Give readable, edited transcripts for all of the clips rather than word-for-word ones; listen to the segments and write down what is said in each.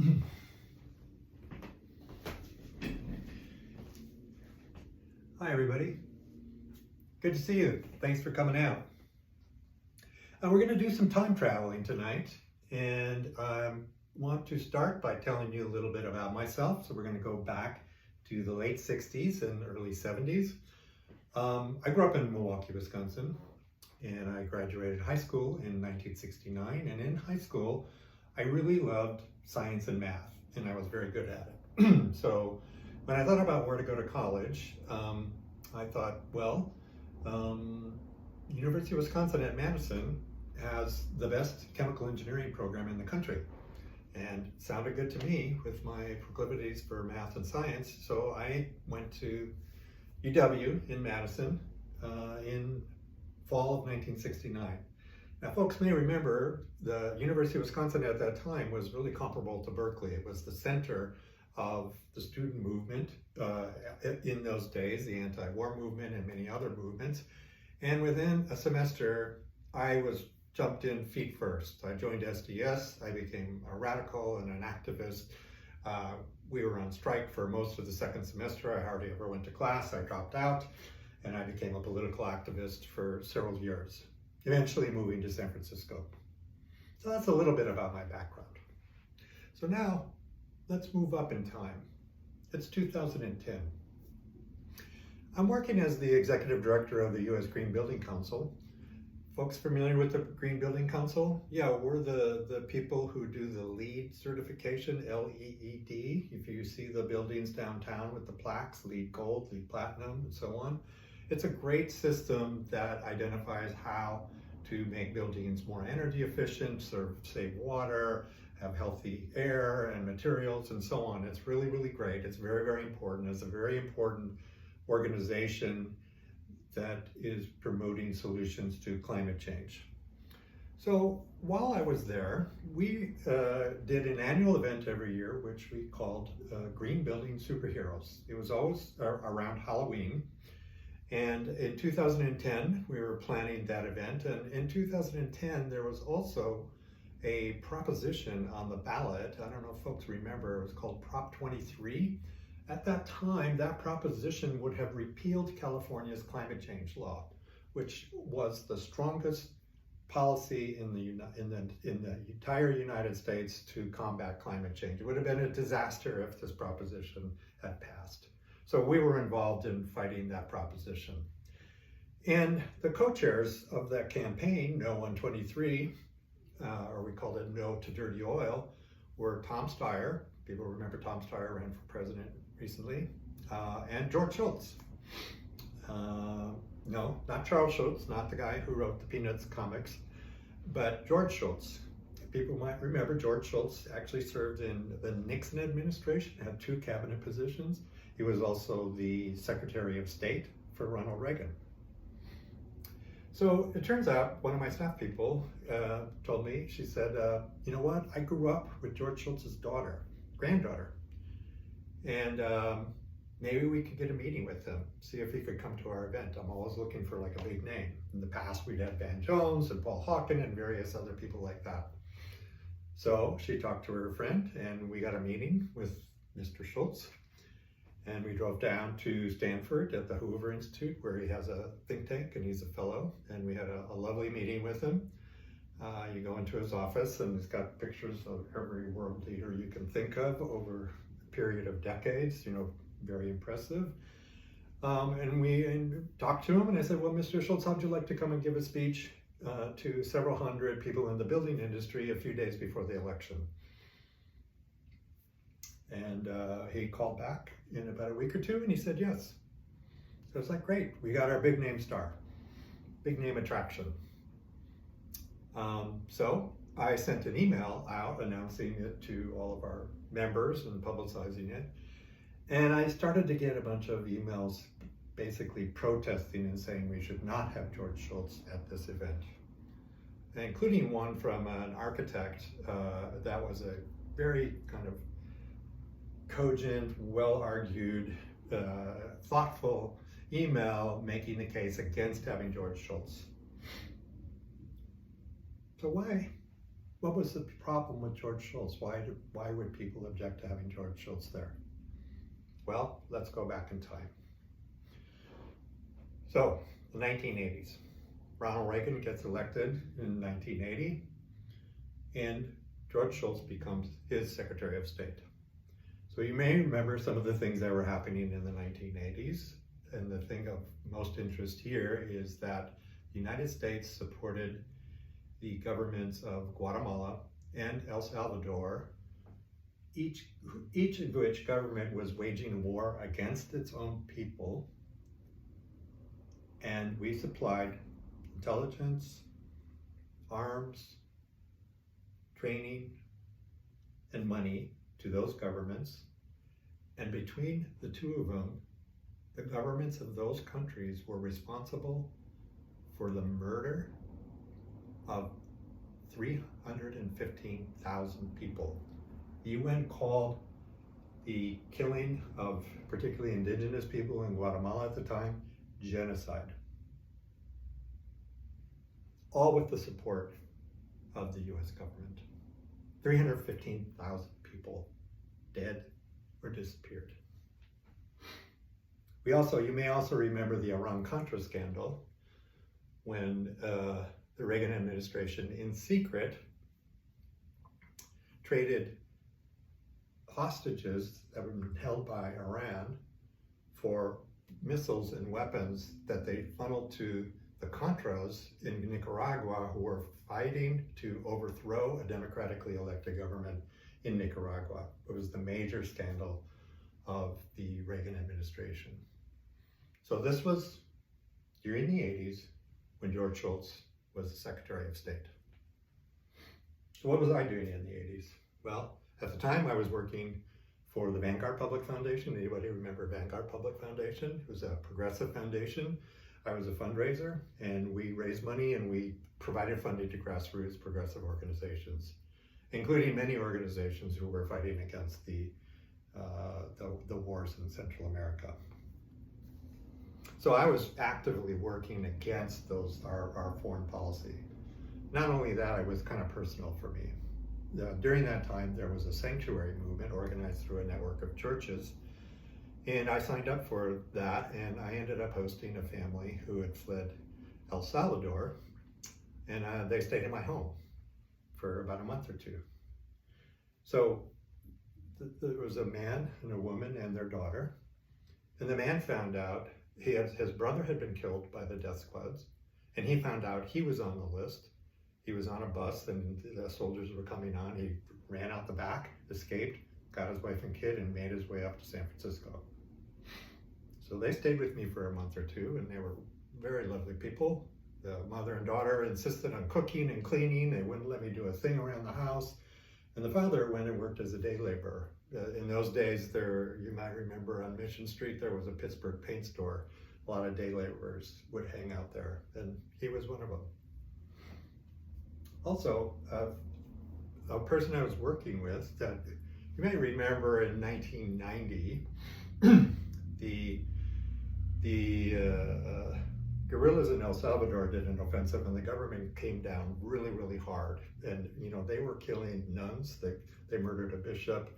Hi everybody, good to see you. Thanks for coming out. We're going to do some time traveling tonight, and I want to start by telling you a little bit about myself. So we're going to go back to the late 60s and early 70s. I grew up in Milwaukee, Wisconsin, and I graduated high school in 1969, and in high school I really loved science and math, and I was very good at it. So when I thought about where to go to college, I thought, well, University of Wisconsin at Madison has the best chemical engineering program in the country, and it sounded good to me with my proclivities for math and science. So I went to UW in Madison in fall of 1969. Now, folks may remember the University of Wisconsin at that time was really comparable to Berkeley. It was the center of the student movement in those days, the anti-war movement and many other movements. And within a semester, I was jumped in feet first. I joined SDS. I became a radical and an activist. We were on strike for most of the second semester. I hardly ever went to class. I dropped out, and I became a political activist for several years, eventually moving to San Francisco. So that's a little bit about my background. So now, let's move up in time. It's 2010. I'm working as the executive director of the U.S. Green Building Council. Folks familiar with the Green Building Council? Yeah, we're the people who do the LEED certification, L-E-E-D. If you see the buildings downtown with the plaques, LEED Gold, LEED Platinum, and so on. It's a great system that identifies how to make buildings more energy efficient, save water, have healthy air and materials, and so on. It's really, really great. It's very, very important. It's a very important organization that is promoting solutions to climate change. So while I was there, we did an annual event every year, which we called Green Building Superheroes. It was always around Halloween. And in 2010, we were planning that event. And in 2010, there was also a proposition on the ballot. I don't know if folks remember, it was called Prop 23. At that time, that proposition would have repealed California's climate change law, which was the strongest policy in the entire United States to combat climate change. It would have been a disaster if this proposition had passed. So we were involved in fighting that proposition. And the co-chairs of that campaign, No 123, or we called it No to Dirty Oil, were Tom Steyer. People remember Tom Steyer ran for president recently, and George Shultz. No, not Charles Schultz, not the guy who wrote the Peanuts comics, but George Shultz. People might remember George Shultz actually served in the Nixon administration, had 2 cabinet positions. He was also the Secretary of State for Ronald Reagan. So it turns out one of my staff people told me, she said, you know what, I grew up with George Shultz's granddaughter, and maybe we could get a meeting with him, see if he could come to our event. I'm always looking for like a big name. In the past, we'd had Van Jones and Paul Hawken and various other people like that. So she talked to her friend, and we got a meeting with Mr. Schultz. And we drove down to Stanford at the Hoover Institute, where he has a think tank and he's a fellow. And we had a lovely meeting with him. You go into his office and he's got pictures of every world leader you can think of over a period of decades, very impressive. And we talked to him, and I said, well, Mr. Schultz, how'd you like to come and give a speech to several hundred people in the building industry a few days before the election? And he called back in about a week or two, and he said yes. So it's like, great, we got our big name star, big name attraction. So I sent an email out announcing it to all of our members and publicizing it. And I started to get a bunch of emails basically protesting and saying we should not have George Shultz at this event, including one from an architect that was a very kind of cogent, well-argued, thoughtful email making the case against having George Shultz. So why what was the problem with George Shultz? Why would people object to having George Shultz there? Well, let's go back in time. So, the 1980s. Ronald Reagan gets elected in 1980, and George Shultz becomes his Secretary of State. So you may remember some of the things that were happening in the 1980s, and the thing of most interest here is that the United States supported the governments of Guatemala and El Salvador, each of which government was waging war against its own people, and we supplied intelligence, arms, training, and money to those governments. And between the two of them, the governments of those countries were responsible for the murder of 315,000 people. The UN called the killing of particularly indigenous people in Guatemala at the time genocide. All with the support of the US government. 315,000 people dead or disappeared. You may also remember the Iran-Contra scandal, when the Reagan administration in secret traded hostages that were held by Iran for missiles and weapons that they funneled to the Contras in Nicaragua, who were fighting to overthrow a democratically elected government in Nicaragua. It was the major scandal of the Reagan administration. So this was during the 80s when George Shultz was the Secretary of State. So what was I doing in the 80s? Well, at the time I was working for the Vanguard Public Foundation. Anybody remember Vanguard Public Foundation? It was a progressive foundation. I was a fundraiser, and we raised money and we provided funding to grassroots progressive organizations, including many organizations who were fighting against the wars in Central America. So I was actively working against our foreign policy. Not only that, it was kind of personal for me. During that time, there was a sanctuary movement organized through a network of churches, and I signed up for that, and I ended up hosting a family who had fled El Salvador, and they stayed in my home for about a month or two. So there was a man and a woman and their daughter, and the man found out his brother had been killed by the death squads, and he found out he was on the list. He was on a bus, and the soldiers were coming on. He ran out the back, escaped, got his wife and kid, and made his way up to San Francisco. So they stayed with me for a month or two, and they were very lovely people. The mother and daughter insisted on cooking and cleaning. They wouldn't let me do a thing around the house. And the father went and worked as a day laborer. In those days, you might remember on Mission Street, there was a Pittsburgh paint store. A lot of day laborers would hang out there, and he was one of them. Also, a person I was working with that you may remember in 1990, the guerrillas in El Salvador did an offensive, and the government came down really, really hard. And they were killing nuns. They murdered a bishop.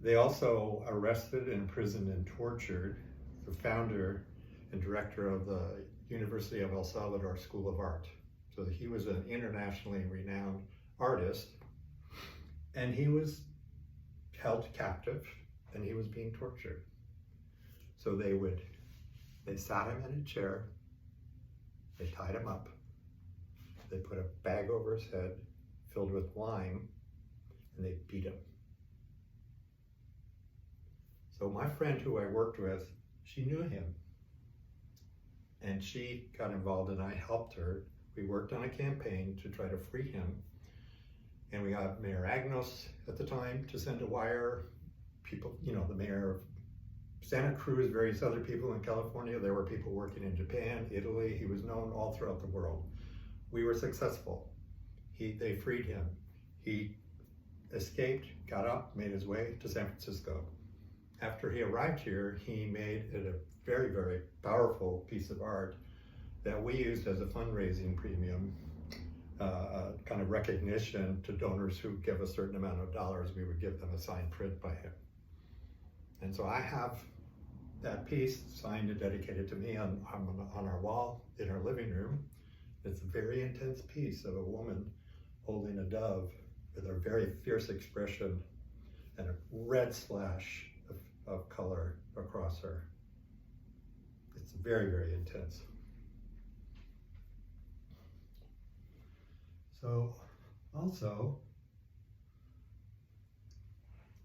They also arrested, imprisoned, and tortured the founder and director of the University of El Salvador School of Art. So he was an internationally renowned artist, and he was held captive, and he was being tortured. So they sat him in a chair, they tied him up, they put a bag over his head filled with wine, and they beat him. So my friend who I worked with, she knew him, and she got involved, and I helped her. We worked on a campaign to try to free him, and we got Mayor Agnos at the time to send a wire. People, the mayor of Santa Cruz, various other people in California. There were people working in Japan, Italy. He was known all throughout the world. We were successful. They freed him. He escaped, got up, made his way to San Francisco. After he arrived here, he made it a very, very powerful piece of art that we used as a fundraising premium. kind of recognition to donors who give a certain amount of dollars. We would give them a signed print by him. And so I have that piece signed and dedicated to me on our wall in our living room. It's a very intense piece of a woman holding a dove with a very fierce expression and a red splash of color across her. It's very, very intense. So also,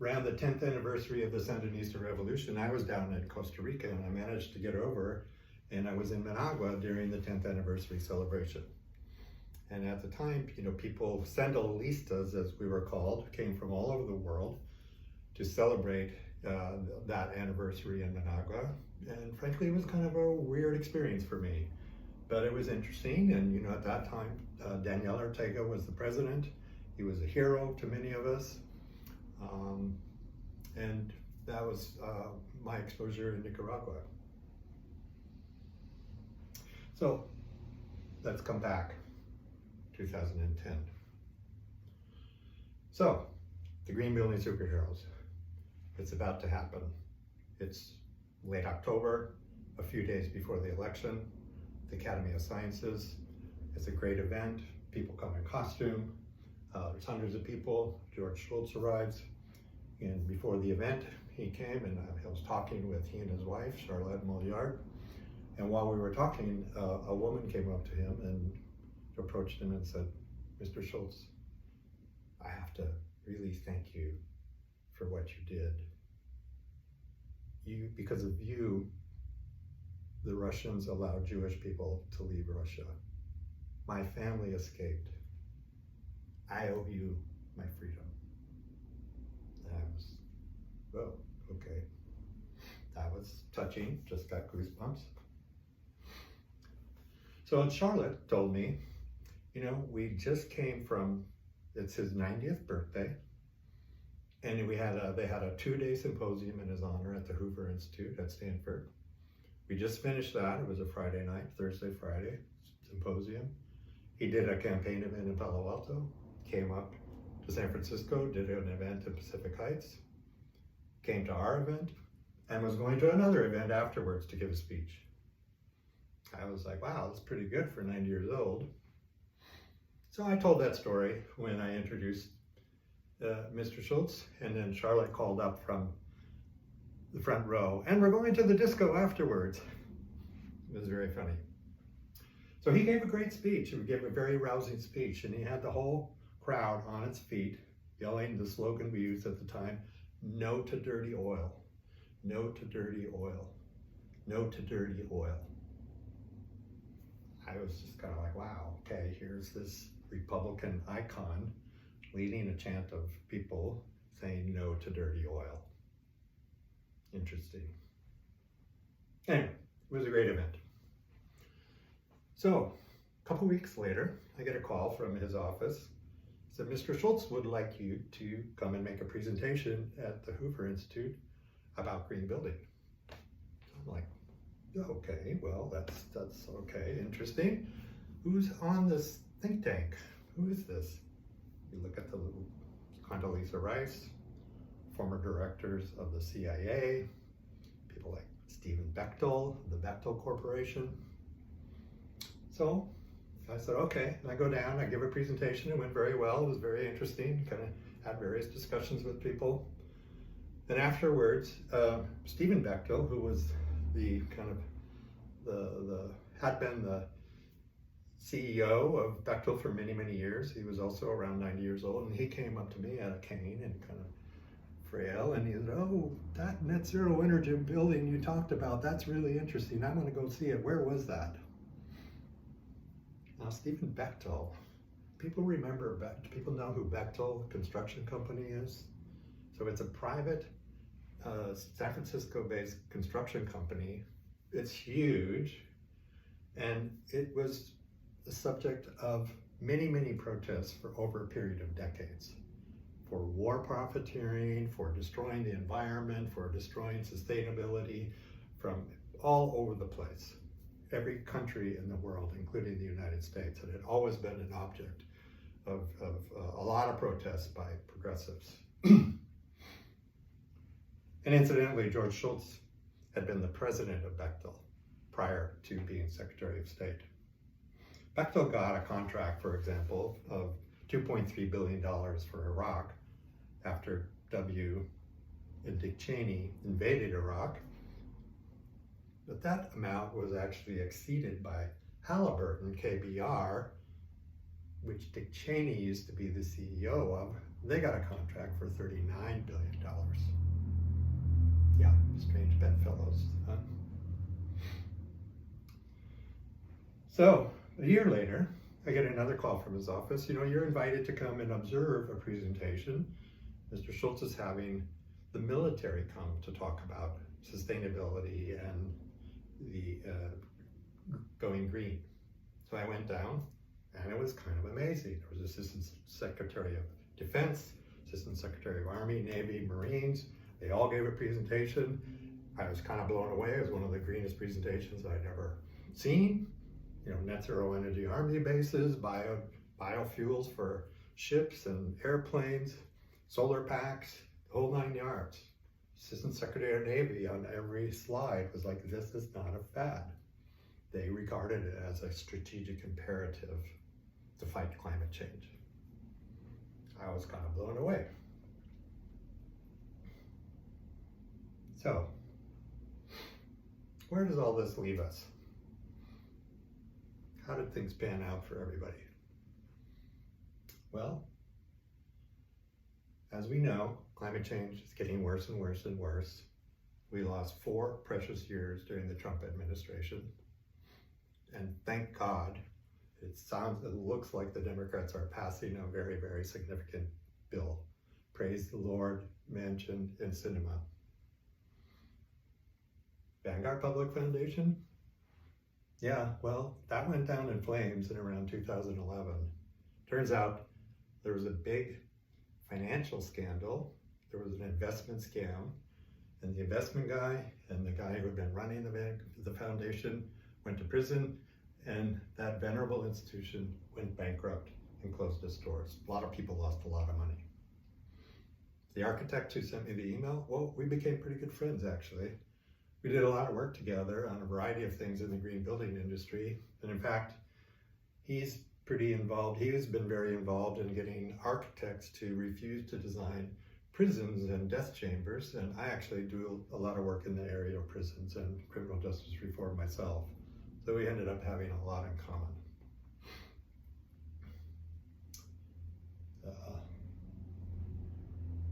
around the 10th anniversary of the Sandinista Revolution, I was down in Costa Rica and I managed to get over, and I was in Managua during the 10th anniversary celebration. And at the time, people, Sandinistas as we were called, came from all over the world to celebrate that anniversary in Managua. And frankly, it was kind of a weird experience for me, but it was interesting. And at that time, Daniel Ortega was the president. He was a hero to many of us. And that was my exposure in Nicaragua. So let's come back, 2010. So the Green Building Superheroes, it's about to happen. It's late October, a few days before the election, the Academy of Sciences. It's a great event. People come in costume. There's hundreds of people. George Schultz arrives. And before the event, he came and I was talking with he and his wife, Charlotte Molliard. And while we were talking, a woman came up to him and approached him and said, "Mr. Schultz, I have to really thank you for what you did. Because of you, the Russians allowed Jewish people to leave Russia. My family escaped. I owe you my freedom." And I was, well, okay. That was touching, just got goosebumps. So Charlotte told me, we just came from, it's his 90th birthday, and they had a 2-day symposium in his honor at the Hoover Institute at Stanford. We just finished that. It was a Friday night, Thursday, Friday symposium. He did a campaign event in Palo Alto, came up to San Francisco, did an event in Pacific Heights, came to our event, and was going to another event afterwards to give a speech. I was like, wow, that's pretty good for 90 years old. So I told that story when I introduced Mr. Schultz, and then Charlotte called up from the front row, and we're going to the disco afterwards. It was very funny. So he gave a great speech. He gave a very rousing speech, and he had the whole crowd on its feet, yelling the slogan we used at the time, "No to dirty oil, no to dirty oil, no to dirty oil." I was just kind of like, wow, okay, here's this Republican icon leading a chant of people saying no to dirty oil. Interesting. Anyway, it was a great event. So, a couple weeks later, I get a call from his office. It said, "Mr. Schultz would like you to come and make a presentation at the Hoover Institute about green building." I'm like, okay, well, that's okay, interesting. Who's on this think tank? Who is this? You look at the little Condoleezza Rice, former directors of the CIA, people like Stephen Bechtel, the Bechtel Corporation. So I said, okay, and I go down, I give a presentation, it went very well, it was very interesting, kind of had various discussions with people. Then afterwards, Stephen Bechtel, who was the kind of had been the CEO of Bechtel for many, many years. He was also around 90 years old, and he came up to me at a cane and kind of frail, and he said, "Oh, that net zero energy building you talked about, that's really interesting. I'm gonna go see it. Where was that?" Now, Stephen Bechtel, people remember, people know who Bechtel Construction Company is. So it's a private San Francisco-based construction company. It's huge, and it was the subject of many, many protests for over a period of decades. For war profiteering, for destroying the environment, for destroying sustainability from all over the place. every country in the world, including the United States. It had always been an object of a lot of protests by progressives. And incidentally, George Shultz had been the president of Bechtel prior to being Secretary of State. Bechtel got a contract, for example, of $2.3 billion for Iraq after W. and Dick Cheney invaded Iraq. But that amount was actually exceeded by Halliburton, KBR, which Dick Cheney used to be the CEO of. They got a contract for $39 billion. Yeah, strange bedfellows, huh? So, a year later, I get another call from his office. You know, you're invited to come and observe a presentation. Mr. Shultz is having the military come to talk about sustainability and the going green. So I went down, and it was kind of amazing. There was Assistant Secretary of Defense, Assistant Secretary of Army, Navy, Marines. They all gave a presentation. I was kind of blown away. It was one of the greenest presentations I'd ever seen. You know, net zero energy army bases, biofuels for ships and airplanes, solar packs, the whole 9 yards. Assistant Secretary of Navy on every slide was like, this is not a fad. They regarded it as a strategic imperative to fight climate change. I was kind of blown away. So, where does all this leave us? How did things pan out for everybody? Well, as we know, climate change is getting worse and worse and worse. We lost 4 precious years during the Trump administration. And thank God, it looks like the Democrats are passing a very, very significant bill. Praise the Lord, Manchin, and Sinema. Vanguard Public Foundation? Yeah, well, that went down in flames in around 2011. Turns out there was a big financial scandal. There was an investment scam, and the investment guy and the guy who had been running the foundation went to prison, and that venerable institution went bankrupt and closed its doors. A lot of people lost a lot of money. The architect who sent me the email, well, we became pretty good friends, actually. We did a lot of work together on a variety of things in the green building industry. And in fact, he's pretty involved. He has been very involved in getting architects to refuse to design prisons and death chambers. And I actually do a lot of work in the area of prisons and criminal justice reform myself. So we ended up having a lot in common.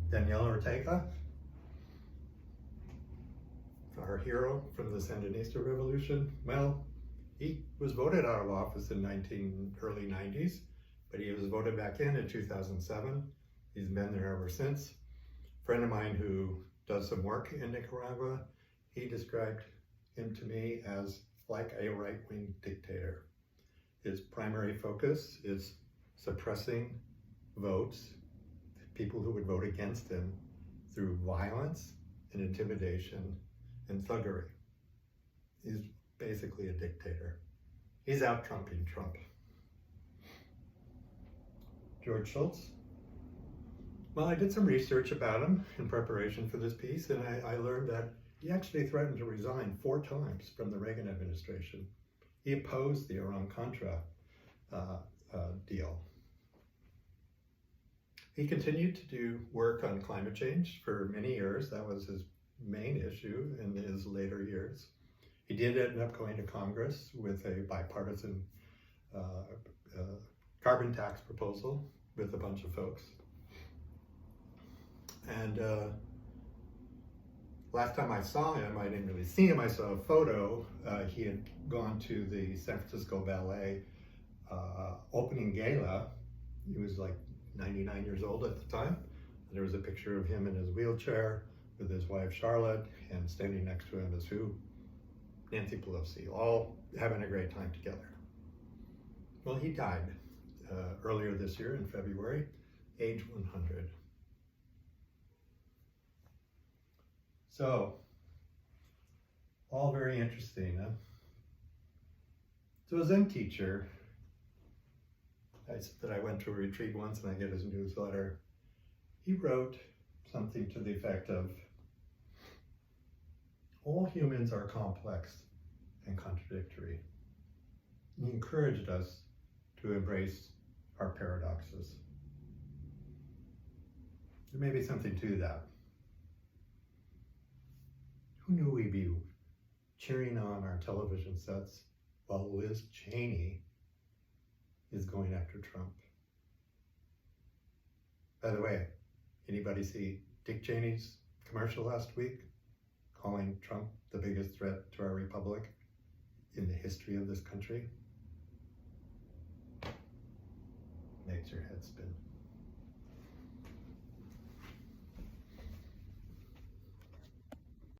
Daniel Ortega, our hero from the Sandinista Revolution, well, he was voted out of office in early 90s, but he was voted back in 2007. He's been there ever since. A friend of mine who does some work in Nicaragua, he described him to me as like a right-wing dictator. His primary focus is suppressing votes, people who would vote against him, through violence and intimidation and thuggery. He's basically a dictator. He's out-Trumping Trump. George Shultz? Well, I did some research about him in preparation for this piece, and I learned that he actually threatened to resign 4 times from the Reagan administration. He opposed the Iran-Contra deal. He continued to do work on climate change for many years. That was his main issue in his later years. He did end up going to Congress with a bipartisan carbon tax proposal with a bunch of folks. And last time I saw him, I didn't really see him. I saw a photo. He had gone to the San Francisco Ballet opening gala. He was like 99 years old at the time. There was a picture of him in his wheelchair with his wife Charlotte, and standing next to him is who? Nancy Pelosi, all having a great time together. Well, he died earlier this year in February, age 100. So, all very interesting, huh? So a Zen teacher, I said that I went to a retreat once and I get his newsletter. He wrote something to the effect of, all humans are complex and contradictory. He encouraged us to embrace our paradoxes. There may be something to that. Who knew we'd be cheering on our television sets while Liz Cheney is going after Trump? By the way, anybody see Dick Cheney's commercial last week calling Trump the biggest threat to our republic in the history of this country? Makes your head spin.